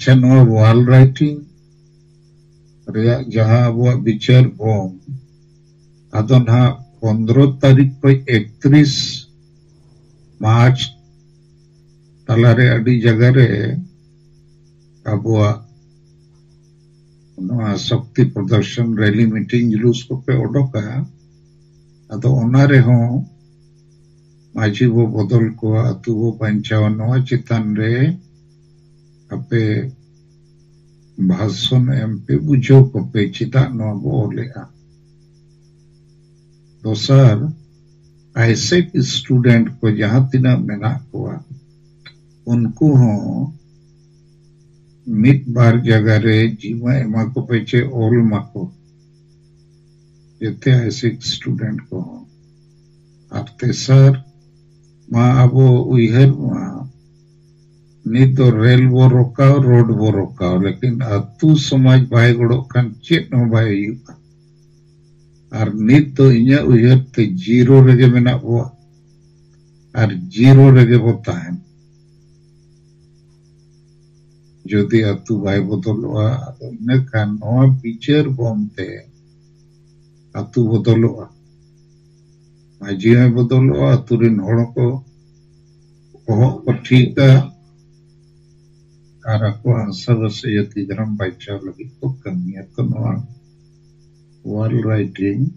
अच्छा नवा wall writing ᱨᱮᱭᱟᱜ ᱡᱟᱦᱟᱸ ᱟᱵᱚᱣᱟᱜ ᱵᱤᱪᱟᱹᱨ ᱵᱚᱱ ᱟᱫᱚ ᱱᱟᱦᱟᱜ 15 ᱛᱟᱹᱨᱤᱠᱷ ᱠᱷᱚᱱ 31 ᱢᱟᱨᱪ ᱛᱟᱞᱟᱨᱮ ᱟᱹᱰᱤ ᱡᱟᱭᱜᱟ ᱨᱮ ᱟᱵᱚᱣᱟᱜ ᱱᱚᱣᱟ ᱥᱚᱠᱛᱤ ᱯᱨᱚᱫᱚᱨশন ᱨᱮᱞᱤ ᱢᱤᱴᱤᱝ ᱡᱩᱞᱩᱥ ᱠᱚᱯᱮ ᱚᱰᱚᱠᱟ ᱟᱫᱚ ᱚᱱᱟ ᱨᱮᱦᱚᱸ ᱢᱟᱹᱡᱷᱤ ᱵᱚ ᱵᱚᱫᱚᱞ ᱠᱚᱣᱟ ᱟᱛᱩ ᱵᱚ ᱵᱟᱧᱪᱟᱣᱟ ᱱᱚᱣᱟ ᱪᱮᱛᱟᱱ ᱨᱮ ᱟᱯᱮ भाषण एमपे बुझो कोपे चिता नवा बो ओलेगा दोसर ऐसे स्टूडेंट को जहां तिना मेना कोआ उनको हो मित बार जगह रे जीवा एमा को पेचे ओल माको जते ऐसे स्टूडेंट को हो और तेसर मा अबो उइहर मा नित तो रेल बो रोकाओ रोड बो रोकाओ लेकिन अतु समाज बाय गड़ो खान चेत न बाय हुआ और नित तो इन्या उइहर ते जीरो रेगे मेना बो और जीरो रेगे बो ताहेन जोदी अतु बाय बदलवा अदो इना खान नवा बिचार बोमते अतु बदलवा माजी में बदलवा अतु रिन हड़ को ठीका और ako asal sa yati dalam baca lagi to kami atau noa wall writing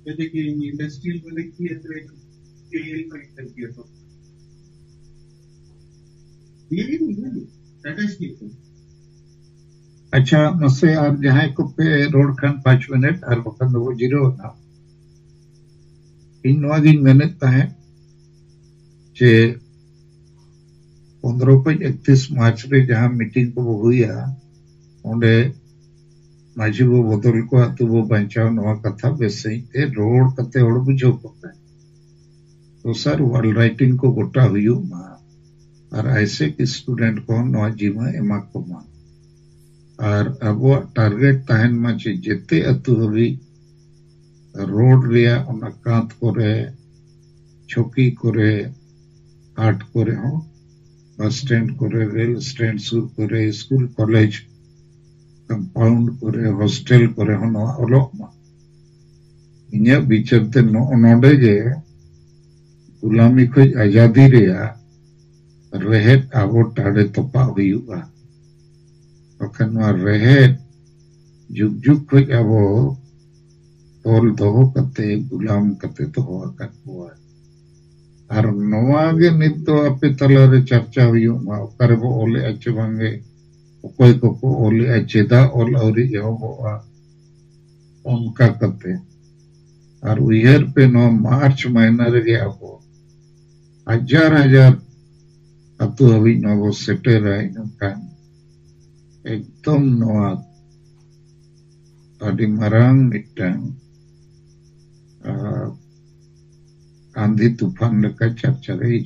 industrial वाले की स्केल में करके तो ये नहीं टाटा स्टील अच्छा मसे और जहां को पे रोड खान 5 मिनट और बखन दो जीरो ना इन नवा गिन मिनट ताहे जे 15 को 31 मार्च रे जहां मीटिंग को हुईया ओंडे माजी वो बदल को अतु वो बंचाव नवा कथा बेसई ते रोड कते होड़ बुझो को तो सर वर्ल्ड राइटिंग को गोटा हुई मा और ऐसे कि स्टूडेंट को नवा जीवा एमा को मा और अब टारगेट तहन मा चे जेते अतु हवी रोड रिया ओना कांत करे छोकी करे आर्ट करे हो बस स्टैंड करे रेल स्टैंड सुर करे स्कूल कॉलेज कंपाउंड करे हॉस्टल करे हो नवा ओलोक मा इन्या बिचार ते नोडे जे गुलामी को आजादी रिया रहेत आबो टाड़े तोपा हुआ बखन रहेत जुग जुग को आबो तोल दोहो कते गुलाम कते तो हुआ और नवा गे नित तो अपे तला रे चर्चा हुआ ओकरे बो ओले अच्छे बांगे ओकोय को ओले अच्छेदा ओल औरी एहोबोआ उनका कते और उयर पे नो मार्च महीना रे आबो हजार हजार अतु हवी नवो सेटे राय नकान एकदम नवा अडी मरांग मिटांग आंधी तूफान लका चर्चा रही